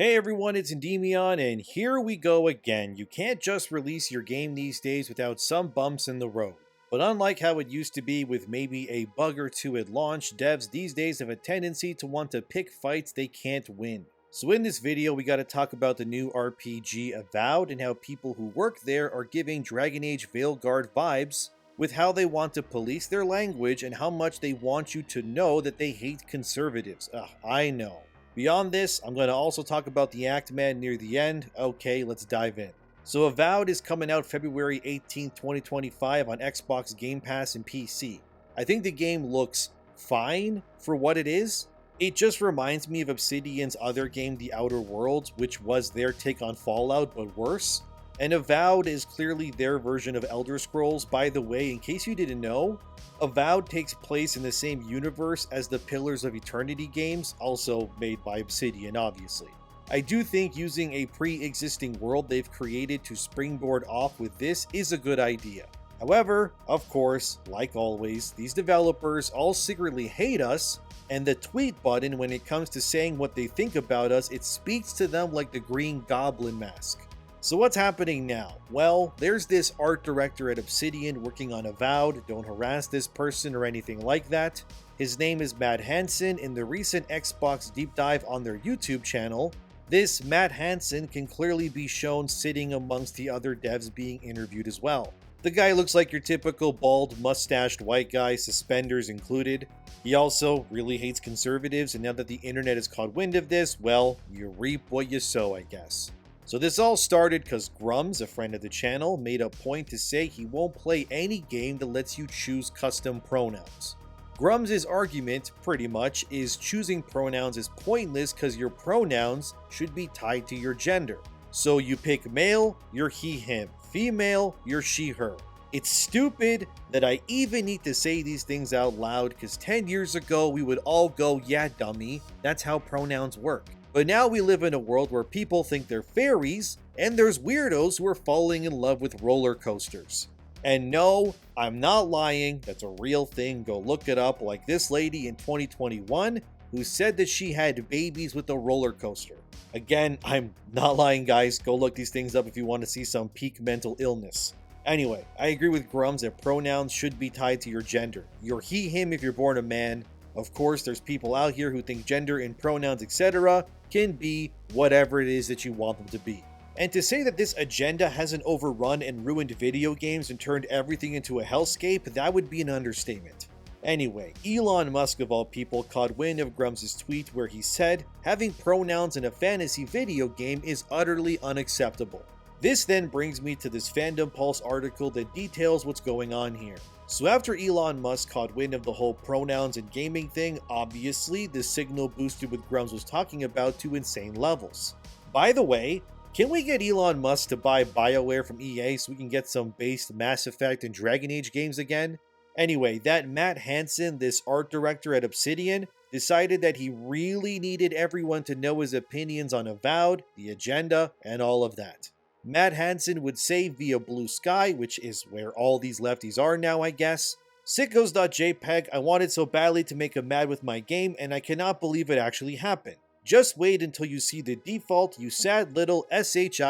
Hey everyone, it's ENDYMION, and here we go again. You can't just release your game these days without some bumps in the road. But unlike how it used to be with maybe a bug or two at launch, devs these days have a tendency to want to pick fights they can't win. So in this video, we gotta talk about the new RPG Avowed and how people who work there are giving Dragon Age Veilguard vibes with how they want to police their language and how much they want you to know that they hate conservatives. Ugh, I know. Beyond this, I'm going to also talk about the Act Man near the end. Okay, let's dive in. So Avowed is coming out February 18th, 2025 on Xbox Game Pass and PC. I think the game looks fine for what it is. It just reminds me of Obsidian's other game, The Outer Worlds, which was their take on Fallout but worse. And Avowed is clearly their version of Elder Scrolls. By the way, in case you didn't know, Avowed takes place in the same universe as the Pillars of Eternity games, also made by Obsidian, obviously. I do think using a pre-existing world they've created to springboard off with this is a good idea. However, of course, like always, these developers all secretly hate us, and the tweet button, when it comes to saying what they think about us, it speaks to them like the Green Goblin mask. So what's happening now? Well, there's this art director at Obsidian working on Avowed. Don't harass this person or anything like that. His name is Matt Hansen. In the recent Xbox deep dive on their YouTube channel, this Matt Hansen can clearly be shown sitting amongst the other devs being interviewed as well. The guy looks like your typical bald, mustached white guy, suspenders included. He also really hates conservatives, and now that the internet has caught wind of this, well, you reap what you sow, I guess. So this all started because Grums, a friend of the channel, made a point to say he won't play any game that lets you choose custom pronouns. Grums' argument, pretty much, is choosing pronouns is pointless because your pronouns should be tied to your gender. So you pick male, you're he, him. Female, you're she, her. It's stupid that I even need to say these things out loud because 10 years ago we would all go, yeah dummy, that's how pronouns work. But now we live in a world where people think they're fairies, and there's weirdos who are falling in love with roller coasters. And no, I'm not lying, that's a real thing, go look it up, like this lady in 2021 who said that she had babies with a roller coaster. Again, I'm not lying guys, go look these things up if you want to see some peak mental illness. Anyway, I agree with Grums that pronouns should be tied to your gender. You're he, him if you're born a man. Of course, there's people out here who think gender and pronouns, etc. can be whatever it is that you want them to be. And to say that this agenda hasn't overrun and ruined video games and turned everything into a hellscape, that would be an understatement. Anyway, Elon Musk of all people caught wind of Grums' tweet where he said, having pronouns in a fantasy video game is utterly unacceptable. This then brings me to this Fandom Pulse article that details what's going on here. So after Elon Musk caught wind of the whole pronouns and gaming thing, obviously the signal boosted what Grums was talking about to insane levels. By the way, can we get Elon Musk to buy BioWare from EA so we can get some based Mass Effect and Dragon Age games again? Anyway, that Matt Hansen, this art director at Obsidian, decided that he really needed everyone to know his opinions on Avowed, the agenda, and all of that. Matt Hansen would say via Blue Sky, which is where all these lefties are now, I guess, sickos.jpg, I wanted so badly to make him mad with my game, and I cannot believe it actually happened. Just wait until you see the default, you sad little shit.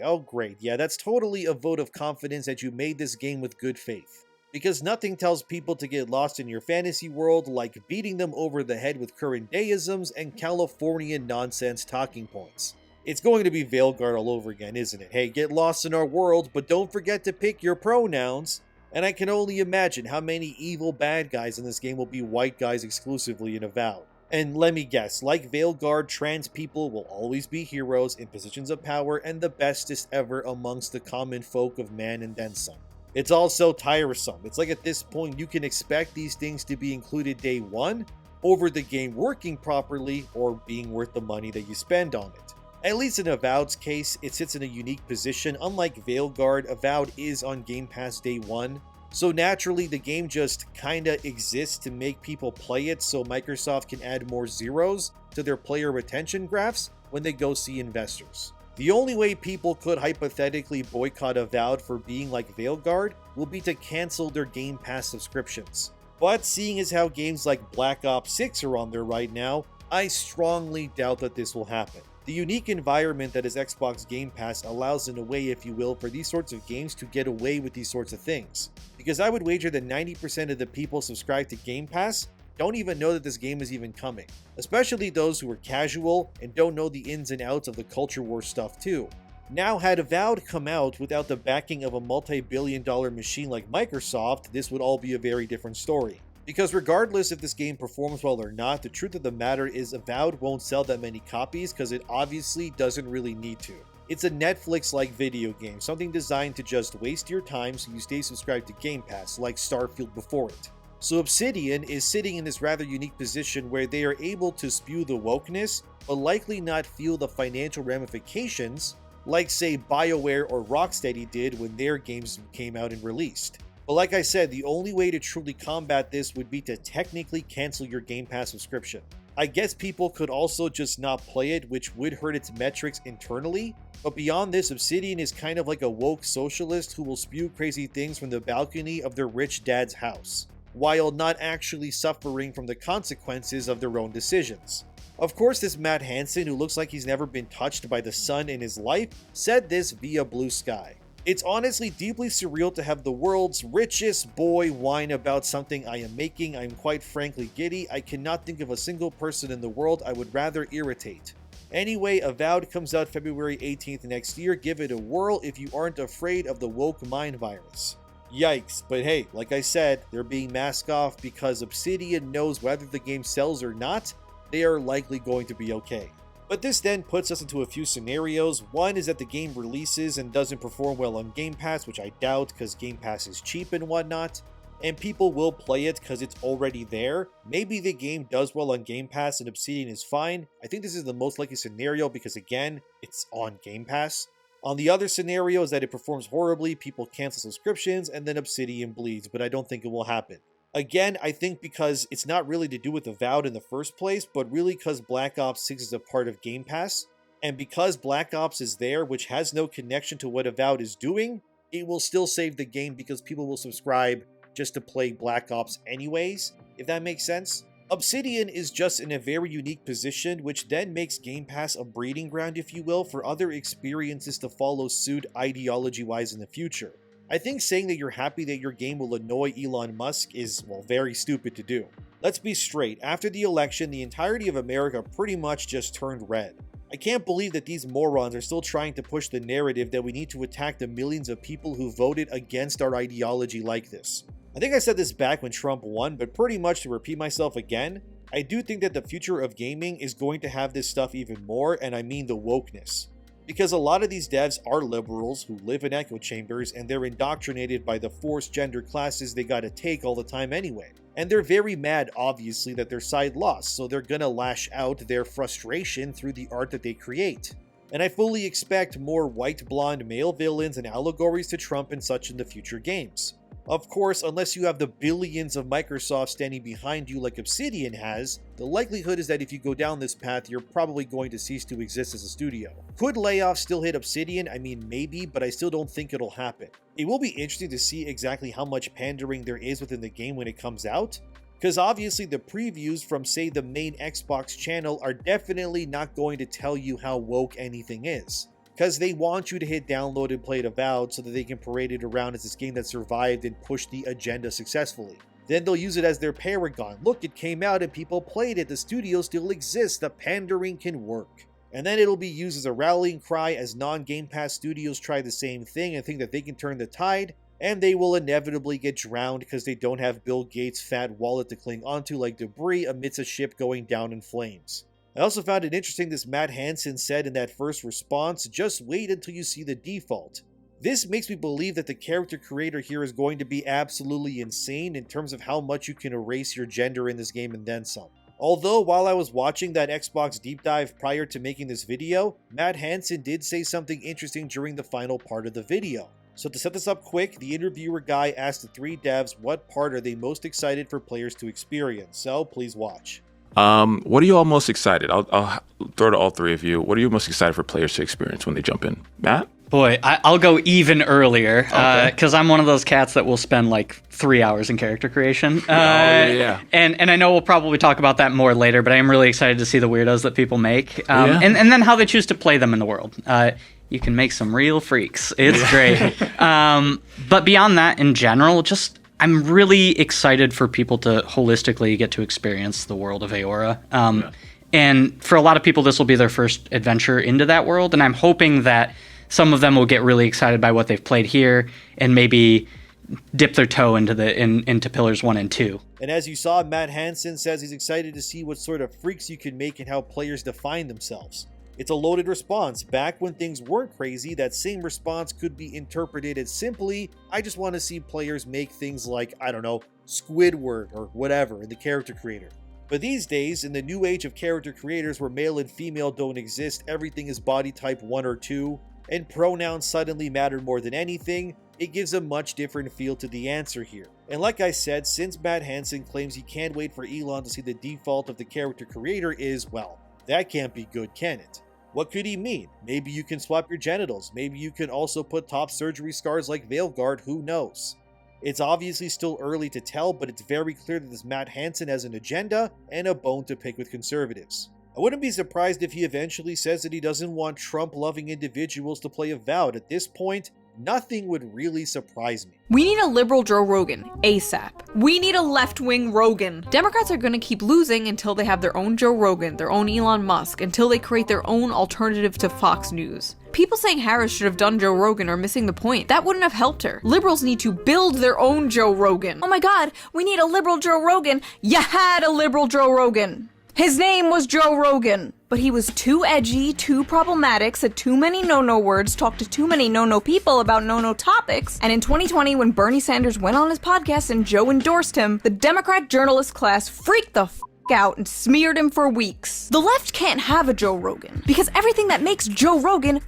Oh great, yeah, that's totally a vote of confidence that you made this game with good faith. Because nothing tells people to get lost in your fantasy world like beating them over the head with current deisms and Californian nonsense talking points. It's going to be Veilguard all over again, isn't it? Hey, get lost in our world, but don't forget to pick your pronouns. And I can only imagine how many evil bad guys in this game will be white guys exclusively in Avowed. And let me guess, like Veilguard, trans people will always be heroes in positions of power and the bestest ever amongst the common folk of man and then some. It's also tiresome. It's like at this point you can expect these things to be included day one over the game working properly or being worth the money that you spend on it. At least in Avowed's case, it sits in a unique position. Unlike Veilguard, Avowed is on Game Pass day one, so naturally the game just kinda exists to make people play it so Microsoft can add more zeros to their player retention graphs when they go see investors. The only way people could hypothetically boycott Avowed for being like Veilguard will be to cancel their Game Pass subscriptions. But seeing as how games like Black Ops 6 are on there right now, I strongly doubt that this will happen. The unique environment that is Xbox Game Pass allows, in a way, if you will, for these sorts of games to get away with these sorts of things. Because I would wager that 90% of the people subscribed to Game Pass don't even know that this game is even coming. Especially those who are casual and don't know the ins and outs of the culture war stuff too. Now, had Avowed come out without the backing of a multi-billion-dollar machine like Microsoft, this would all be a very different story. Because regardless if this game performs well or not, the truth of the matter is Avowed won't sell that many copies because it obviously doesn't really need to. It's a Netflix-like video game, something designed to just waste your time so you stay subscribed to Game Pass, like Starfield before it. So Obsidian is sitting in this rather unique position where they are able to spew the wokeness, but likely not feel the financial ramifications like, say, BioWare or Rocksteady did when their games came out and released. But like I said, the only way to truly combat this would be to technically cancel your Game Pass subscription. I guess people could also just not play it, which would hurt its metrics internally, but beyond this, Obsidian is kind of like a woke socialist who will spew crazy things from the balcony of their rich dad's house, while not actually suffering from the consequences of their own decisions. Of course, this Matt Hansen, who looks like he's never been touched by the sun in his life, said this via Blue Sky. It's honestly deeply surreal to have the world's richest boy whine about something I am making. I'm quite frankly giddy. I cannot think of a single person in the world I would rather irritate. Anyway, Avowed comes out February 18th next year. Give it a whirl if you aren't afraid of the woke mind virus. Yikes, but hey, like I said, they're being masked off because Obsidian knows whether the game sells or not, they are likely going to be okay. But this then puts us into a few scenarios. One is that the game releases and doesn't perform well on Game Pass, which I doubt because Game Pass is cheap and whatnot, and people will play it because it's already there. Maybe the game does well on Game Pass and Obsidian is fine. I think this is the most likely scenario because, again, it's on Game Pass. On the other scenario is that it performs horribly, people cancel subscriptions, and then Obsidian bleeds, but I don't think it will happen. Again, I think because it's not really to do with Avowed in the first place, but really because Black Ops 6 is a part of Game Pass, and because Black Ops is there, which has no connection to what Avowed is doing, it will still save the game because people will subscribe just to play Black Ops anyways, if that makes sense. Obsidian is just in a very unique position, which then makes Game Pass a breeding ground, if you will, for other experiences to follow suit ideology-wise in the future. I think saying that you're happy that your game will annoy Elon Musk is, well, very stupid to do. Let's be straight, after the election, the entirety of America pretty much just turned red. I can't believe that these morons are still trying to push the narrative that we need to attack the millions of people who voted against our ideology like this. I think I said this back when Trump won, but pretty much to repeat myself again, I do think that the future of gaming is going to have this stuff even more, and I mean the wokeness. Because a lot of these devs are liberals who live in echo chambers and they're indoctrinated by the forced gender classes they gotta take all the time anyway. And they're very mad, obviously, that their side lost, so they're gonna lash out their frustration through the art that they create. And I fully expect more white blonde male villains and allegories to Trump and such in the future games. Of course, unless you have the billions of Microsoft standing behind you like Obsidian has, the likelihood is that if you go down this path, you're probably going to cease to exist as a studio. Could layoffs still hit Obsidian? I mean, maybe, but I still don't think it'll happen. It will be interesting to see exactly how much pandering there is within the game when it comes out, because obviously the previews from, say, the main Xbox channel are definitely not going to tell you how woke anything is. Because they want you to hit download and play it Avowed so that they can parade it around as this game that survived and pushed the agenda successfully. Then they'll use it as their paragon. Look, it came out and people played it, the studio still exists, the pandering can work. And then it'll be used as a rallying cry as non-Game Pass studios try the same thing and think that they can turn the tide, and they will inevitably get drowned because they don't have Bill Gates' fat wallet to cling onto like debris amidst a ship going down in flames. I also found it interesting this Matt Hansen said in that first response, just wait until you see the default. This makes me believe that the character creator here is going to be absolutely insane in terms of how much you can erase your gender in this game and then some. Although while I was watching that Xbox deep dive prior to making this video, Matt Hansen did say something interesting during the final part of the video. So to set this up quick, the interviewer guy asked the three devs what part are they most excited for players to experience, so please watch. What are you all most excited? I'll throw to all three of you. What are you most excited for players to experience when they jump in? Matt? Boy, I'll go even earlier, because I'm one of those cats that will spend like 3 hours in character creation. Yeah. And I know we'll probably talk about that more later, but I am really excited to see the weirdos that people make, and then how they choose to play them in the world. You can make some real freaks. It's great. But beyond that, in general, just I'm really excited for people to holistically get to experience the world of Aora. And for a lot of people, this will be their first adventure into that world, and I'm hoping that some of them will get really excited by what they've played here and maybe dip their toe into Pillars 1 and 2. And as you saw, Matt Hansen says he's excited to see what sort of freaks you can make and how players define themselves. It's a loaded response. Back when things weren't crazy, that same response could be interpreted as simply, I just want to see players make things like, I don't know, Squidward or whatever in the character creator. But these days, in the new age of character creators where male and female don't exist, everything is body type 1 or 2, and pronouns suddenly matter more than anything, it gives a much different feel to the answer here. And like I said, since Matt Hansen claims he can't wait for Elon to see the default of the character creator is, well, that can't be good, can it? What could he mean? Maybe you can swap your genitals, maybe you can also put top surgery scars like Veilguard, who knows? It's obviously still early to tell, but it's very clear that this Matt Hansen has an agenda and a bone to pick with conservatives. I wouldn't be surprised if he eventually says that he doesn't want Trump-loving individuals to play Avowed. At this point, nothing would really surprise me. We need a liberal Joe Rogan, ASAP. We need a left-wing Rogan. Democrats are gonna keep losing until they have their own Joe Rogan, their own Elon Musk, until they create their own alternative to Fox News. People saying Harris should have done Joe Rogan are missing the point. That wouldn't have helped her. Liberals need to build their own Joe Rogan. Oh my god, we need a liberal Joe Rogan. You had a liberal Joe Rogan. His name was Joe Rogan, but he was too edgy, too problematic, said too many no-no words, talked to too many no-no people about no-no topics, and in 2020, when Bernie Sanders went on his podcast and Joe endorsed him, the Democrat journalist class freaked the f*** out and smeared him for weeks. The left can't have a Joe Rogan, because everything that makes Joe Rogan,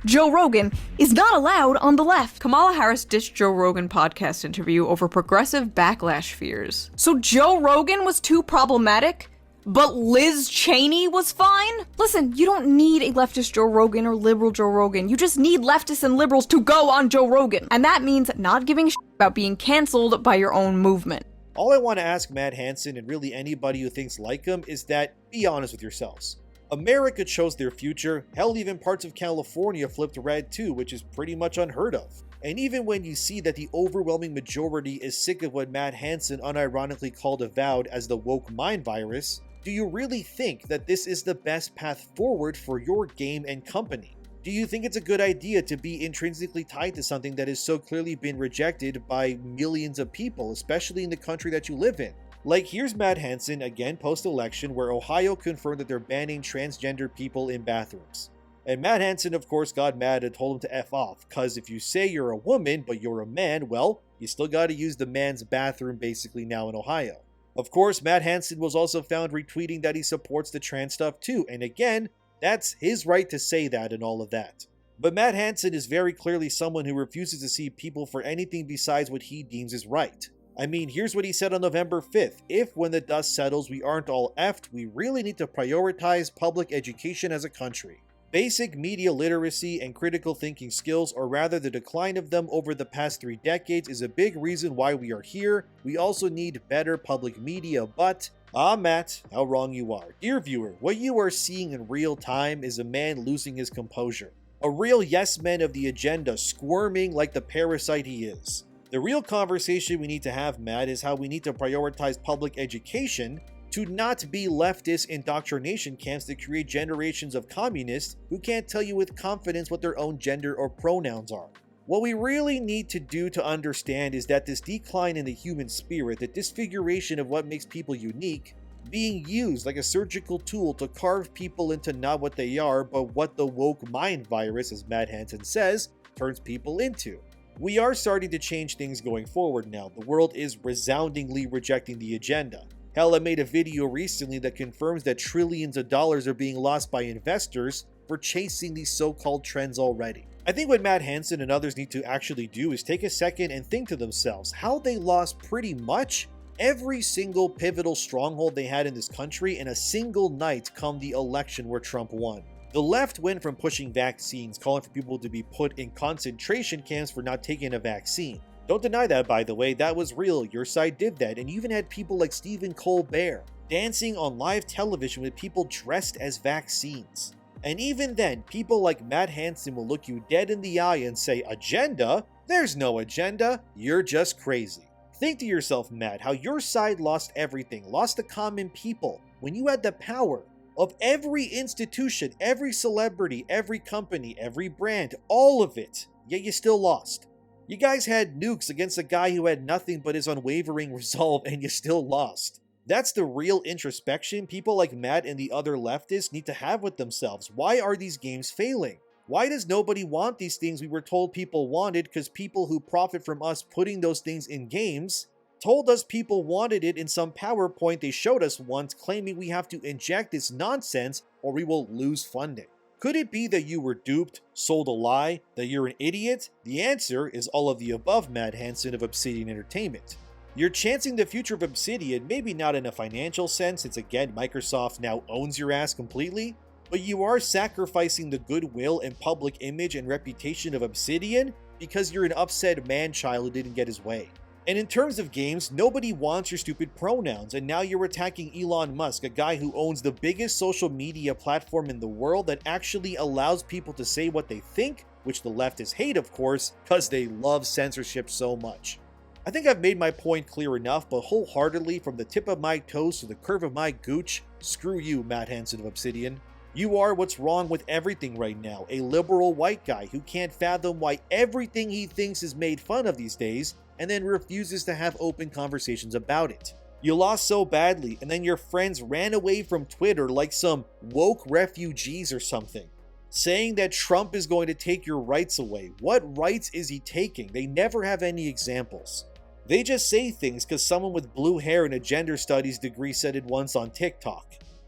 is not allowed on the left. Kamala Harris ditched Joe Rogan podcast interview over progressive backlash fears. So Joe Rogan was too problematic? But Liz Cheney was fine? Listen, you don't need a leftist Joe Rogan or liberal Joe Rogan. You just need leftists and liberals to go on Joe Rogan. And that means not giving a shit about being canceled by your own movement. All I want to ask Matt Hansen and really anybody who thinks like him is that be honest with yourselves. America chose their future. Hell, even parts of California flipped red too, which is pretty much unheard of. And even when you see that the overwhelming majority is sick of what Matt Hansen unironically called Avowed as the woke mind virus, do you really think that this is the best path forward for your game and company? Do you think it's a good idea to be intrinsically tied to something that has so clearly been rejected by millions of people, especially in the country that you live in? Like, here's Matt Hansen, again post-election, where Ohio confirmed that they're banning transgender people in bathrooms. And Matt Hansen, of course, got mad and told him to F off, cause if you say you're a woman, but you're a man, well, you still gotta use the man's bathroom basically now in Ohio. Of course, Matt Hansen was also found retweeting that he supports the trans stuff too, and again, that's his right to say that and all of that. But Matt Hansen is very clearly someone who refuses to see people for anything besides what he deems is right. I mean, here's what he said on November 5th. If, when the dust settles, we aren't all effed, we really need to prioritize public education as a country. Basic media literacy and critical thinking skills, or rather the decline of them over the past 3 decades, is a big reason why we are here. We also need better public media, but... Matt, how wrong you are. Dear viewer, what you are seeing in real time is a man losing his composure. A real yes man of the agenda, squirming like the parasite he is. The real conversation we need to have, Matt, is how we need to prioritize public education to not be leftist indoctrination camps that create generations of communists who can't tell you with confidence what their own gender or pronouns are. What we really need to do to understand is that this decline in the human spirit, the disfiguration of what makes people unique, being used like a surgical tool to carve people into not what they are, but what the woke mind virus, as Matt Hansen says, turns people into. We are starting to change things going forward now. The world is resoundingly rejecting the agenda. Hell, I made a video recently that confirms that trillions of dollars are being lost by investors for chasing these so-called trends already. I think what Matt Hansen and others need to actually do is take a second and think to themselves how they lost pretty much every single pivotal stronghold they had in this country in a single night come the election where Trump won. The left went from pushing vaccines, calling for people to be put in concentration camps for not taking a vaccine. Don't deny that, by the way, that was real, your side did that, and you even had people like Stephen Colbert dancing on live television with people dressed as vaccines. And even then, people like Matt Hansen will look you dead in the eye and say, agenda? There's no agenda, you're just crazy. Think to yourself, Matt, how your side lost everything, lost the common people, when you had the power of every institution, every celebrity, every company, every brand, all of it, yet you still lost. You guys had nukes against a guy who had nothing but his unwavering resolve, and you still lost. That's the real introspection people like Matt and the other leftists need to have with themselves. Why are these games failing? Why does nobody want these things we were told people wanted, because people who profit from us putting those things in games told us people wanted it in some PowerPoint they showed us once, claiming we have to inject this nonsense or we will lose funding. Could it be that you were duped, sold a lie, that you're an idiot? The answer is all of the above, Matt Hansen of Obsidian Entertainment. You're chancing the future of Obsidian, maybe not in a financial sense, since again Microsoft now owns your ass completely, but you are sacrificing the goodwill and public image and reputation of Obsidian because you're an upset man-child who didn't get his way. And in terms of games, nobody wants your stupid pronouns, and now you're attacking Elon Musk, a guy who owns the biggest social media platform in the world that actually allows people to say what they think, which the leftists hate, of course, because they love censorship so much. I think I've made my point clear enough, but wholeheartedly, from the tip of my toes to the curve of my gooch, screw you, Matt Hansen of Obsidian. You are what's wrong with everything right now, a liberal white guy who can't fathom why everything he thinks is made fun of these days, and then refuses to have open conversations about it. You lost so badly, and then your friends ran away from Twitter like some woke refugees or something, saying that Trump is going to take your rights away. What rights is he taking? They never have any examples. They just say things because someone with blue hair and a gender studies degree said it once on TikTok.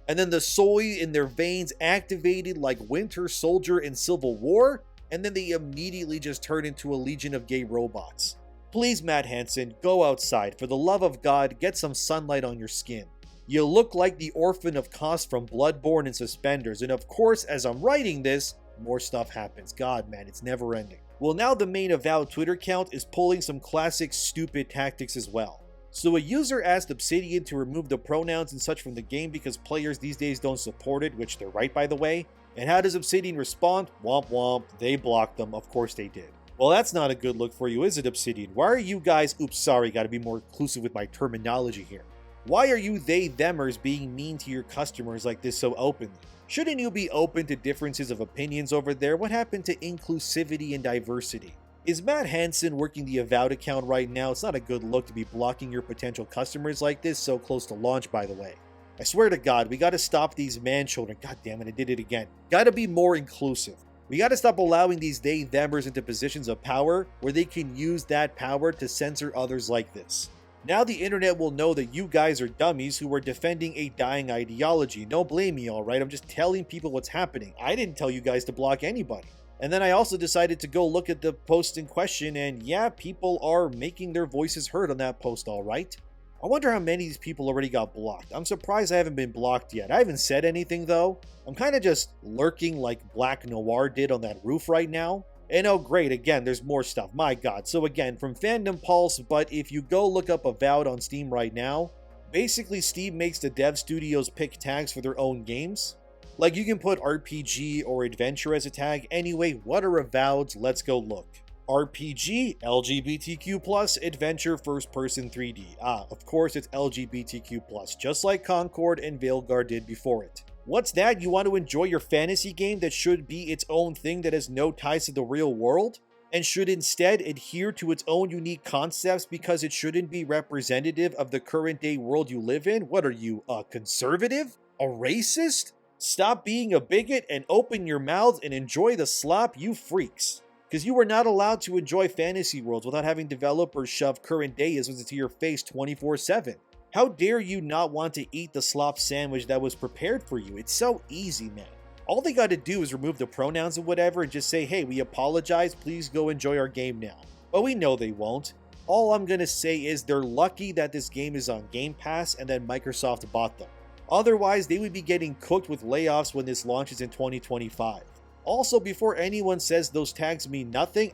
And then the soy in their veins activated like Winter Soldier in Civil War, and then they immediately just turn into a legion of gay robots. Please, Matt Hansen, go outside. For the love of God, get some sunlight on your skin. You look like the orphan of Koss from Bloodborne and Suspenders, and of course, as I'm writing this, more stuff happens. God, man, it's never ending. Well, now the main Avowed Twitter account is pulling some classic stupid tactics as well. So a user asked Obsidian to remove the pronouns and such from the game because players these days don't support it, which they're right, by the way. And how does Obsidian respond? Womp womp, they blocked them, of course they did. Well, that's not a good look for you, is it, Obsidian? Why are you guys, oops, sorry, gotta be more inclusive with my terminology here. Why are you they-themers being mean to your customers like this so openly? Shouldn't you be open to differences of opinions over there? What happened to inclusivity and diversity? Is Matt Hansen working the Avowed account right now? It's not a good look to be blocking your potential customers like this so close to launch, by the way. I swear to God, we gotta stop these man-children. God damn it, I did it again. Gotta be more inclusive. We gotta stop allowing these they-themers into positions of power where they can use that power to censor others like this. Now the internet will know that you guys are dummies who are defending a dying ideology. Don't blame me, alright? I'm just telling people what's happening. I didn't tell you guys to block anybody. And then I also decided to go look at the post in question, and yeah, people are making their voices heard on that post, alright? I wonder how many of these people already got blocked. I'm surprised I haven't been blocked yet. I haven't said anything though. I'm kind of just lurking like Black Noir did on that roof right now. And oh great, again, there's more stuff, my god. So again, from Fandom Pulse, but if you go look up Avowed on Steam right now, basically Steam makes the dev studios pick tags for their own games. Like you can put RPG or adventure as a tag. Anyway, what are Avoweds? Let's go look. RPG, LGBTQ+, adventure, first person 3D. Of course it's LGBTQ+, just like Concord and Veilguard did before it. What's that? You want to enjoy your fantasy game that should be its own thing that has no ties to the real world? And should instead adhere to its own unique concepts because it shouldn't be representative of the current day world you live in? What are you, a conservative? A racist? Stop being a bigot and open your mouths and enjoy the slop, you freaks. Because you are not allowed to enjoy fantasy worlds without having developers shove current deisms into your face 24/7. How dare you not want to eat the slop sandwich that was prepared for you? It's so easy, man. All they gotta do is remove the pronouns and whatever and just say, hey, we apologize, please go enjoy our game now. But we know they won't. All I'm gonna say is they're lucky that this game is on Game Pass and that Microsoft bought them. Otherwise, they would be getting cooked with layoffs when this launches in 2025. Also, before anyone says those tags mean nothing,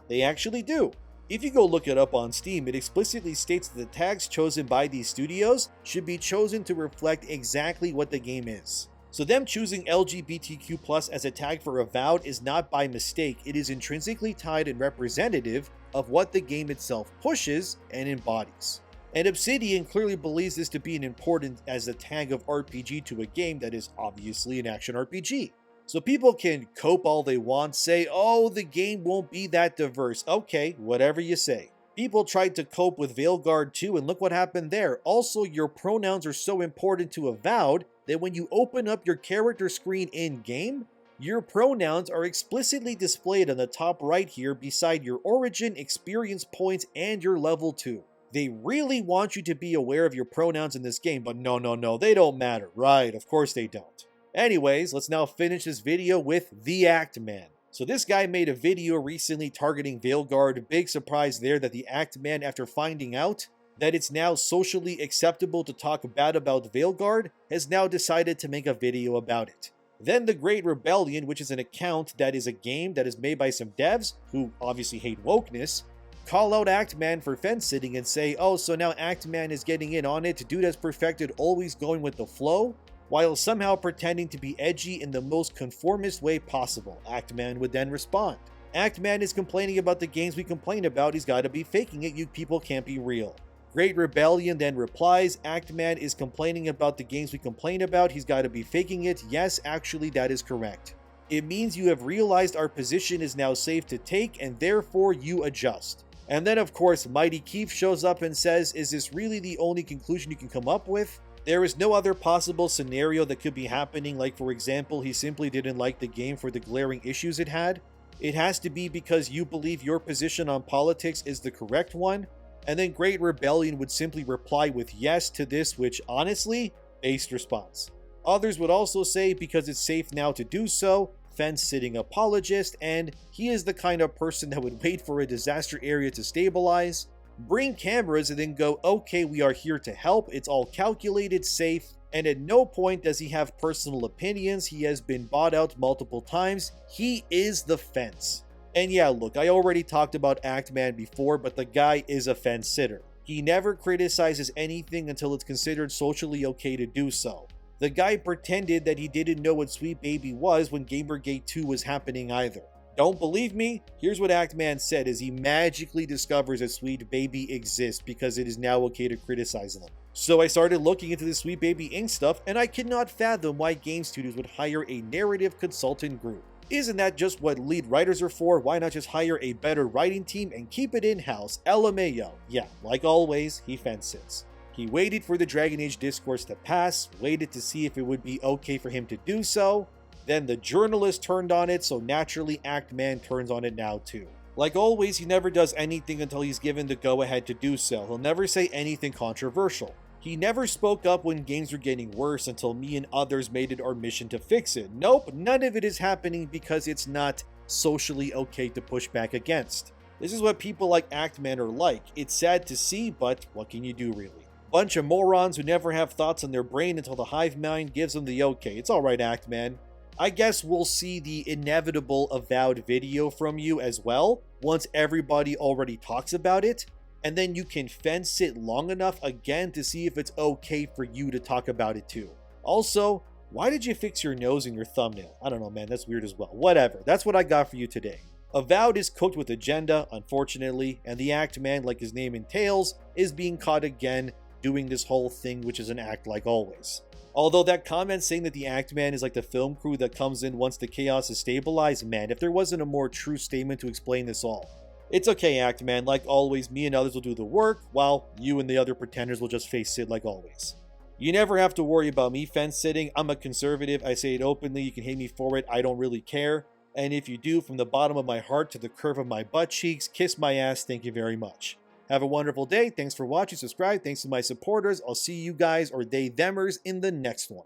they actually do. If you go look it up on Steam, it explicitly states that the tags chosen by these studios should be chosen to reflect exactly what the game is. So them choosing LGBTQ+ as a tag for Avowed is not by mistake, it is intrinsically tied and representative of what the game itself pushes and embodies. And Obsidian clearly believes this to be an important as a tag of RPG to a game that is obviously an action RPG. So people can cope all they want, say, oh, the game won't be that diverse. Okay, whatever you say. People tried to cope with Veilguard too, and look what happened there. Also, your pronouns are so important to Avowed that when you open up your character screen in-game, your pronouns are explicitly displayed on the top right here beside your origin, experience points, and your level 2. They really want you to be aware of your pronouns in this game, but no, they don't matter. Right, of course they don't. Anyways, let's now finish this video with the Act Man. So this guy made a video recently targeting Veilguard. Big surprise there that the Act Man, after finding out that it's now socially acceptable to talk bad about Veilguard, has now decided to make a video about it. Then the Great Rebellion, which is an account that is a game that is made by some devs who obviously hate wokeness, call out Act Man for fence sitting and say, oh, so now Act Man is getting in on it. Dude has perfected always going with the flow, while somehow pretending to be edgy in the most conformist way possible. Act Man would then respond. Act Man is complaining about the games we complain about. He's got to be faking it. You people can't be real. Great Rebellion then replies, Act Man is complaining about the games we complain about. He's got to be faking it. Yes, actually, that is correct. It means you have realized our position is now safe to take, and therefore you adjust. And then, of course, Mighty Keith shows up and says, is this really the only conclusion you can come up with? There is no other possible scenario that could be happening, like for example, he simply didn't like the game for the glaring issues it had. It has to be because you believe your position on politics is the correct one. And then Great Rebellion would simply reply with yes to this, which honestly, based response. Others would also say because it's safe now to do so, fence-sitting apologist, and he is the kind of person that would wait for a disaster area to stabilize, bring cameras and then go, okay, we are here to help, it's all calculated, safe, and at no point does he have personal opinions. He has been bought out multiple times. He is the fence. And yeah, look, I already talked about Act Man before, but the guy is a fence sitter. He never criticizes anything until it's considered socially okay to do so. The guy pretended that he didn't know what Sweet Baby was when Gamergate 2 was happening either. Don't believe me? Here's what Act Man said as he magically discovers that Sweet Baby exists because it is now okay to criticize them. So I started looking into the Sweet Baby Inc. stuff, and I could not fathom why game studios would hire a narrative consultant group. Isn't that just what lead writers are for? Why not just hire a better writing team and keep it in-house? LMAO. Yeah, like always, he fence sits. He waited for the Dragon Age discourse to pass, waited to see if it would be okay for him to do so. Then the journalist turned on it, so naturally Act Man turns on it now too. Like always, he never does anything until he's given the go-ahead to do so. He'll never say anything controversial. He never spoke up when games were getting worse until me and others made it our mission to fix it. Nope, none of it is happening because it's not socially okay to push back against. This is what people like Act Man are like. It's sad to see, but what can you do really? Bunch of morons who never have thoughts in their brain until the hive mind gives them the okay. It's alright, Act Man. I guess we'll see the inevitable Avowed video from you as well, once everybody already talks about it, and then you can fence sit long enough again to see if it's okay for you to talk about it too. Also, why did you fix your nose in your thumbnail? I don't know, man, that's weird as well. Whatever, that's what I got for you today. Avowed is cooked with agenda, unfortunately, and the Act Man, like his name entails, is being caught again doing this whole thing, which is an act like always. Although that comment saying that the Act Man is like the film crew that comes in once the chaos is stabilized, man, if there wasn't a more true statement to explain this all. It's okay, Act Man, like always, me and others will do the work, while you and the other pretenders will just face it like always. You never have to worry about me fence sitting. I'm a conservative, I say it openly, you can hate me for it, I don't really care. And if you do, from the bottom of my heart to the curve of my butt cheeks, kiss my ass, thank you very much. Have a wonderful day. Thanks for watching. Subscribe. Thanks to my supporters. I'll see you guys, or they themers, in the next one.